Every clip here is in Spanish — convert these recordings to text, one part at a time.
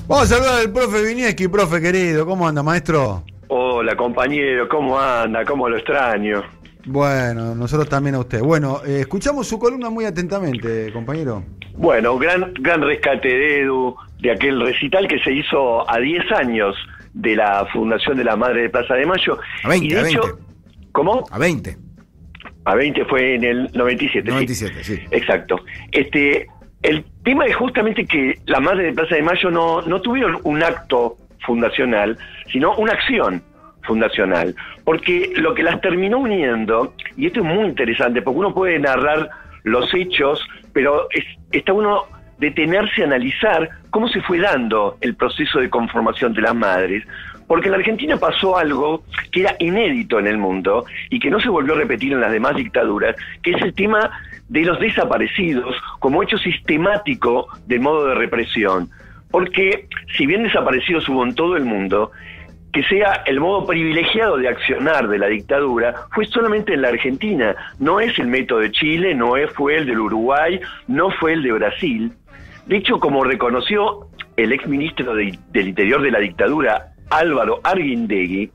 Vamos a saludar al profe Vinieski, profe querido. ¿Cómo anda, maestro? Hola, compañero, ¿cómo anda? ¿Cómo lo extraño? Bueno, nosotros también a usted. Bueno, escuchamos su columna muy atentamente, compañero. Bueno, gran rescate de Edu, de aquel recital que se hizo a 10 años de la fundación de la Madre de Plaza de Mayo. A 20, y de a hecho, 20. ¿Cómo? A 20. A 20 fue en el 97. 97, sí. Exacto. El tema es justamente que la Madre de Plaza de Mayo no tuvieron un acto fundacional, sino una acción fundacional, porque lo que las terminó uniendo, y esto es muy interesante, porque uno puede narrar los hechos, pero está uno detenerse a analizar cómo se fue dando el proceso de conformación de las madres, porque en la Argentina pasó algo que era inédito en el mundo y que no se volvió a repetir en las demás dictaduras, que es el tema de los desaparecidos como hecho sistemático del modo de represión. Porque si bien desaparecidos hubo en todo el mundo, que sea el modo privilegiado de accionar de la dictadura fue solamente en la Argentina. No es el método de Chile, fue el del Uruguay, no fue el de Brasil. De hecho, como reconoció el exministro del Interior de la dictadura, Álvaro Arguindegui,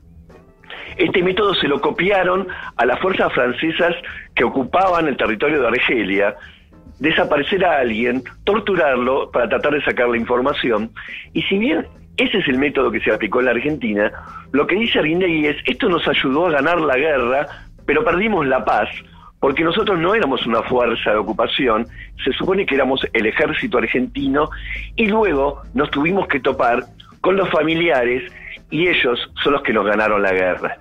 este método se lo copiaron a las fuerzas francesas que ocupaban el territorio de Argelia, desaparecer a alguien, torturarlo para tratar de sacar la información. Y si bien ese es el método que se aplicó en la Argentina, lo que dice Arguindegui es: esto nos ayudó a ganar la guerra, pero perdimos la paz, porque nosotros no éramos una fuerza de ocupación, se supone que éramos el ejército argentino, y luego nos tuvimos que topar con los familiares, y ellos son los que nos ganaron la guerra.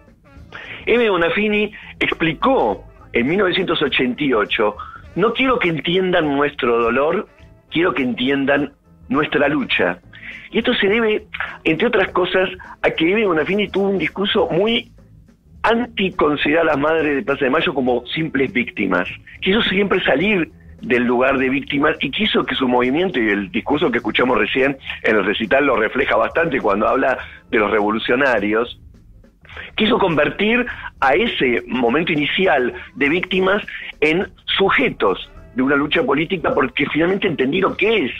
M. Bonafini explicó en 1988: no quiero que entiendan nuestro dolor, quiero que entiendan nuestra lucha. Y esto se debe, entre otras cosas, a que M. Bonafini tuvo un discurso muy anti-considerar a las madres de Plaza de Mayo como simples víctimas. Quiso siempre salir del lugar de víctimas y quiso que su movimiento, y el discurso que escuchamos recién en el recital lo refleja bastante cuando habla de los revolucionarios, quiso convertir a ese momento inicial de víctimas en sujetos de una lucha política, porque finalmente entendieron qué es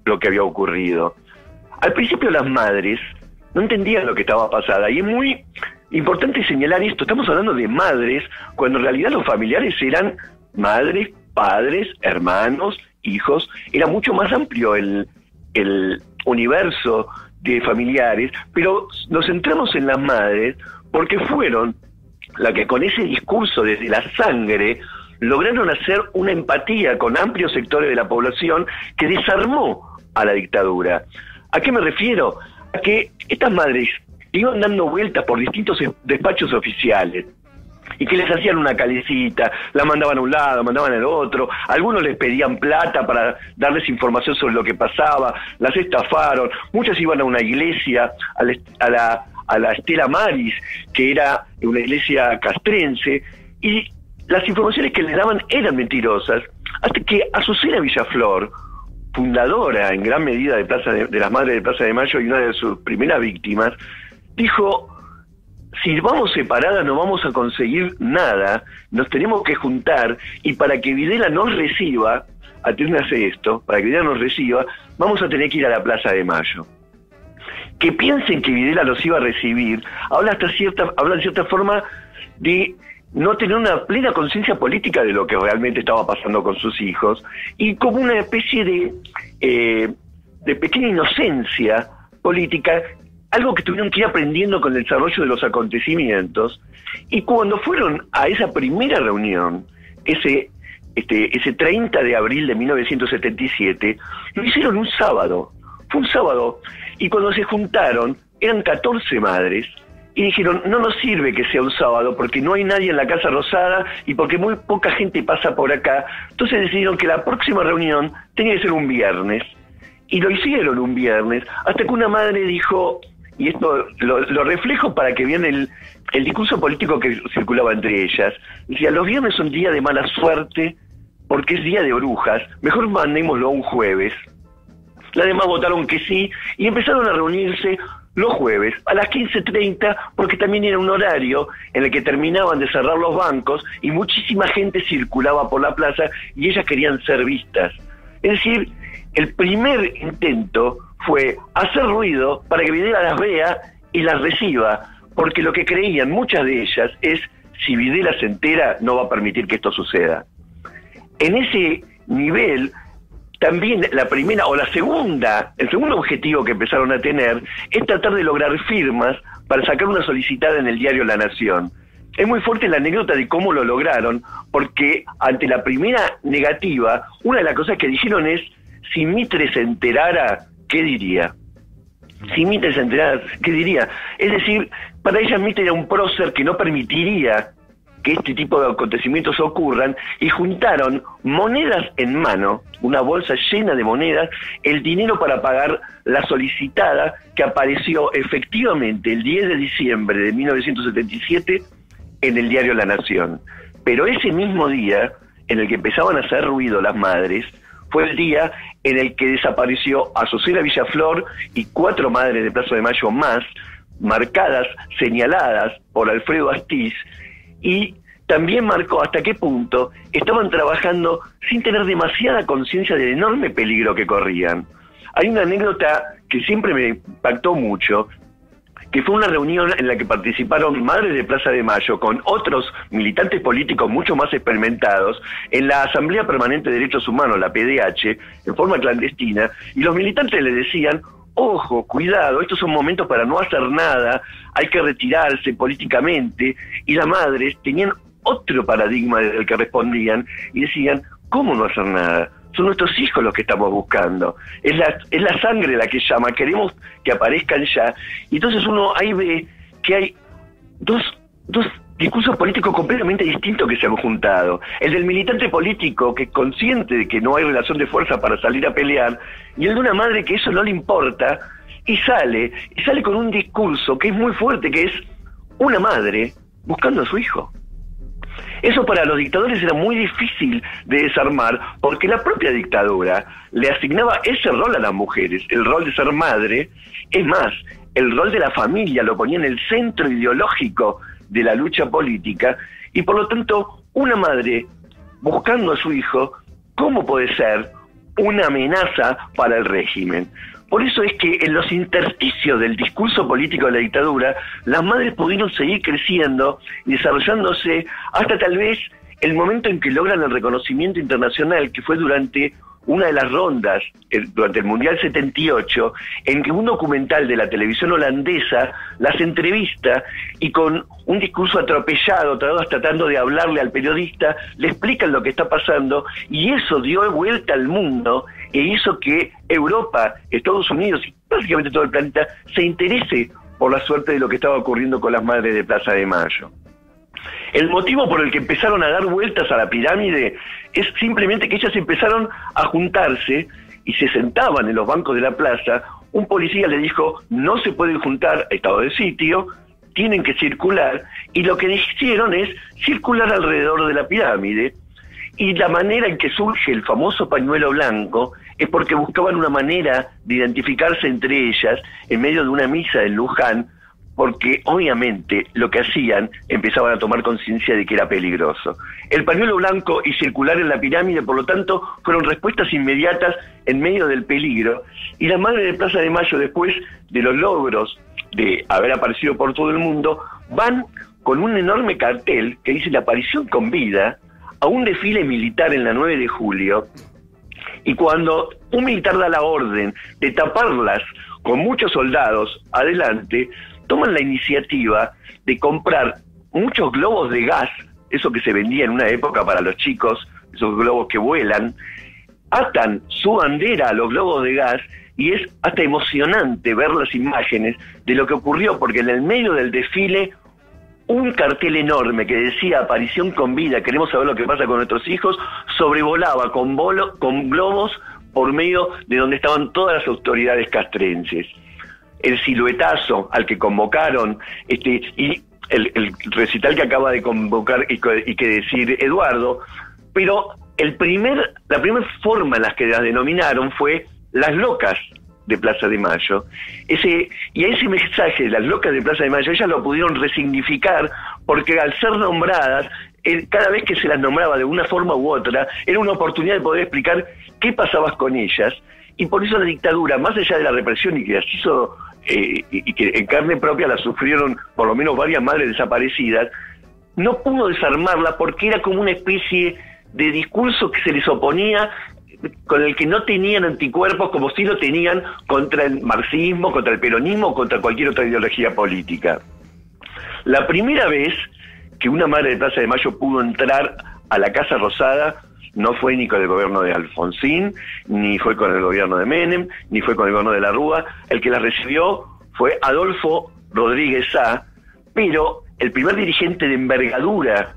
lo que había ocurrido. Al principio las madres no entendían lo que estaba pasando, y es muy importante señalar esto: estamos hablando de madres, cuando en realidad los familiares eran madres, padres, hermanos, hijos. Era mucho más amplio el universo de familiares, pero nos centramos en las madres porque fueron las que con ese discurso desde la sangre lograron hacer una empatía con amplios sectores de la población que desarmó a la dictadura. ¿A qué me refiero? A que estas madres iban dando vueltas por distintos despachos oficiales y que les hacían una calecita, la mandaban a un lado, mandaban al otro, algunos les pedían plata para darles información sobre lo que pasaba, las estafaron, muchas iban a una iglesia, a la Stella Maris, que era una iglesia castrense, y las informaciones que les daban eran mentirosas, hasta que Azucena Villaflor, fundadora en gran medida de las Madres de Plaza de Mayo y una de sus primeras víctimas, dijo: si vamos separadas no vamos a conseguir nada, nos tenemos que juntar, y para que Videla nos reciba, atiéndase esto, para que Videla nos reciba, vamos a tener que ir a la Plaza de Mayo. Que piensen que Videla los iba a recibir, habla en cierta forma de no tener una plena conciencia política de lo que realmente estaba pasando con sus hijos, y como una especie de pequeña inocencia política, algo que tuvieron que ir aprendiendo con el desarrollo de los acontecimientos. Y cuando fueron a esa primera reunión, ese 30 de abril de 1977, lo hicieron un sábado. Fue un sábado, y cuando se juntaron, eran 14 madres, y dijeron: no nos sirve que sea un sábado, porque no hay nadie en la Casa Rosada, y porque muy poca gente pasa por acá. Entonces decidieron que la próxima reunión tenía que ser un viernes, y lo hicieron un viernes, hasta que una madre dijo, y esto lo reflejo para que vean el discurso político que circulaba entre ellas, decía: los viernes son día de mala suerte, porque es día de brujas, mejor mandémoslo un jueves. Las demás votaron que sí, y empezaron a reunirse los jueves a las 15:30, porque también era un horario en el que terminaban de cerrar los bancos y muchísima gente circulaba por la plaza y ellas querían ser vistas. Es decir, el primer intento fue hacer ruido para que Videla las vea y las reciba, porque lo que creían muchas de ellas es, si Videla se entera, no va a permitir que esto suceda. En ese nivel, también la primera o la segunda, el segundo objetivo que empezaron a tener es tratar de lograr firmas para sacar una solicitada en el diario La Nación. Es muy fuerte la anécdota de cómo lo lograron, porque ante la primera negativa, una de las cosas que dijeron es, si Mitre se enterara, ¿qué diría? Si Mitre se enterara, ¿qué diría? Es decir, para ellas Mitre era un prócer que no permitiría que este tipo de acontecimientos ocurran, y juntaron monedas en mano, una bolsa llena de monedas, el dinero para pagar la solicitada que apareció efectivamente el 10 de diciembre de 1977 en el diario La Nación. Pero ese mismo día, en el que empezaban a hacer ruido las madres, fue el día en el que desapareció Azucena Villaflor y 4 madres de Plaza de Mayo más, marcadas, señaladas por Alfredo Astiz, y también marcó hasta qué punto estaban trabajando sin tener demasiada conciencia del enorme peligro que corrían. Hay una anécdota que siempre me impactó mucho, que fue una reunión en la que participaron madres de Plaza de Mayo con otros militantes políticos mucho más experimentados en la Asamblea Permanente de Derechos Humanos, la PDH, en forma clandestina, y los militantes les decían, ojo, cuidado, estos son momentos para no hacer nada, hay que retirarse políticamente, y las madres tenían otro paradigma del que respondían y decían, ¿cómo no hacer nada? Son nuestros hijos los que estamos buscando, es la sangre la que llama, queremos que aparezcan ya. Y entonces uno ahí ve que hay dos discursos políticos completamente distintos que se han juntado. El del militante político, que es consciente de que no hay relación de fuerza para salir a pelear, y el de una madre que eso no le importa, y sale con un discurso que es muy fuerte, que es una madre buscando a su hijo. Eso para los dictadores era muy difícil de desarmar, porque la propia dictadura le asignaba ese rol a las mujeres, el rol de ser madre. Es más, el rol de la familia lo ponía en el centro ideológico de la lucha política, y por lo tanto, una madre buscando a su hijo, ¿cómo puede ser una amenaza para el régimen? Por eso es que en los intersticios del discurso político de la dictadura, las madres pudieron seguir creciendo y desarrollándose hasta tal vez el momento en que logran el reconocimiento internacional, que fue durante una de las rondas, durante el Mundial 78, en que un documental de la televisión holandesa las entrevista y con un discurso atropellado, tratando de hablarle al periodista, le explican lo que está pasando, y eso dio vuelta al mundo e hizo que Europa, Estados Unidos y básicamente todo el planeta se interese por la suerte de lo que estaba ocurriendo con las madres de Plaza de Mayo. El motivo por el que empezaron a dar vueltas a la pirámide es simplemente que ellas empezaron a juntarse y se sentaban en los bancos de la plaza. Un policía le dijo, no se pueden juntar a estado de sitio, tienen que circular, y lo que hicieron es circular alrededor de la pirámide. Y la manera en que surge el famoso pañuelo blanco es porque buscaban una manera de identificarse entre ellas en medio de una misa en Luján, porque obviamente lo que hacían empezaban a tomar conciencia de que era peligroso. El pañuelo blanco y circular en la pirámide, por lo tanto, fueron respuestas inmediatas en medio del peligro, y la madre de Plaza de Mayo, después de los logros de haber aparecido por todo el mundo, van con un enorme cartel que dice la aparición con vida a un desfile militar en la 9 de julio, y cuando un militar da la orden de taparlas con muchos soldados adelante, toman la iniciativa de comprar muchos globos de gas, eso que se vendía en una época para los chicos, esos globos que vuelan, atan su bandera a los globos de gas, y es hasta emocionante ver las imágenes de lo que ocurrió, porque en el medio del desfile, un cartel enorme que decía aparición con vida, queremos saber lo que pasa con nuestros hijos, sobrevolaba con globos por medio de donde estaban todas las autoridades castrenses. El siluetazo al que convocaron, y el recital que acaba de convocar y que decir Eduardo, pero la primera forma en la que las denominaron fue las locas de Plaza de Mayo. Y a ese mensaje de las locas de Plaza de Mayo, ellas lo pudieron resignificar, porque al ser nombradas, cada vez que se las nombraba de una forma u otra, era una oportunidad de poder explicar qué pasaba con ellas. y por eso la dictadura, más allá de la represión y que las hizo, y que en carne propia la sufrieron por lo menos varias madres desaparecidas, no pudo desarmarla porque era como una especie de discurso que se les oponía, con el que no tenían anticuerpos como si lo tenían contra el marxismo, contra el peronismo, contra cualquier otra ideología política. La primera vez que una madre de Plaza de Mayo pudo entrar a la Casa Rosada no fue ni con el gobierno de Alfonsín, ni fue con el gobierno de Menem, ni fue con el gobierno de la Rúa. El que la recibió fue Adolfo Rodríguez Sá, pero el primer dirigente de envergadura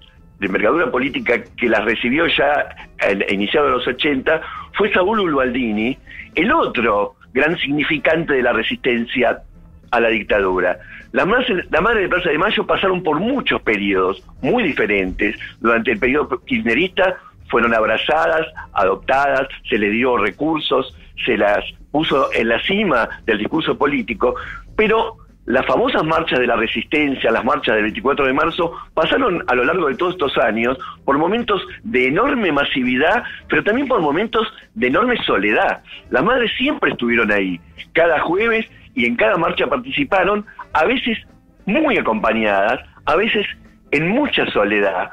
política que las recibió ya iniciado en los 80 fue Saúl Ubaldini, el otro gran significante de la resistencia a la dictadura. Las madres de Plaza de Mayo pasaron por muchos periodos muy diferentes. Durante el periodo kirchnerista fueron abrazadas, adoptadas, se les dio recursos, se las puso en la cima del discurso político, pero las famosas marchas de la resistencia, las marchas del 24 de marzo, pasaron a lo largo de todos estos años por momentos de enorme masividad, pero también por momentos de enorme soledad. Las madres siempre estuvieron ahí, cada jueves, y en cada marcha participaron, a veces muy acompañadas, a veces en mucha soledad,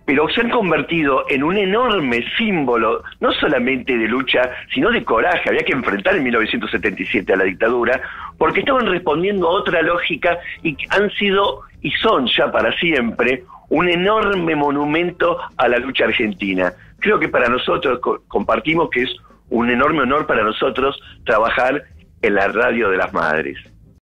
pero se han convertido en un enorme símbolo, no solamente de lucha, sino de coraje. Había que enfrentar en 1977 a la dictadura, porque estaban respondiendo a otra lógica y han sido, y son ya para siempre, un enorme monumento a la lucha argentina. Creo que para nosotros, compartimos que es un enorme honor para nosotros trabajar en la radio de las madres.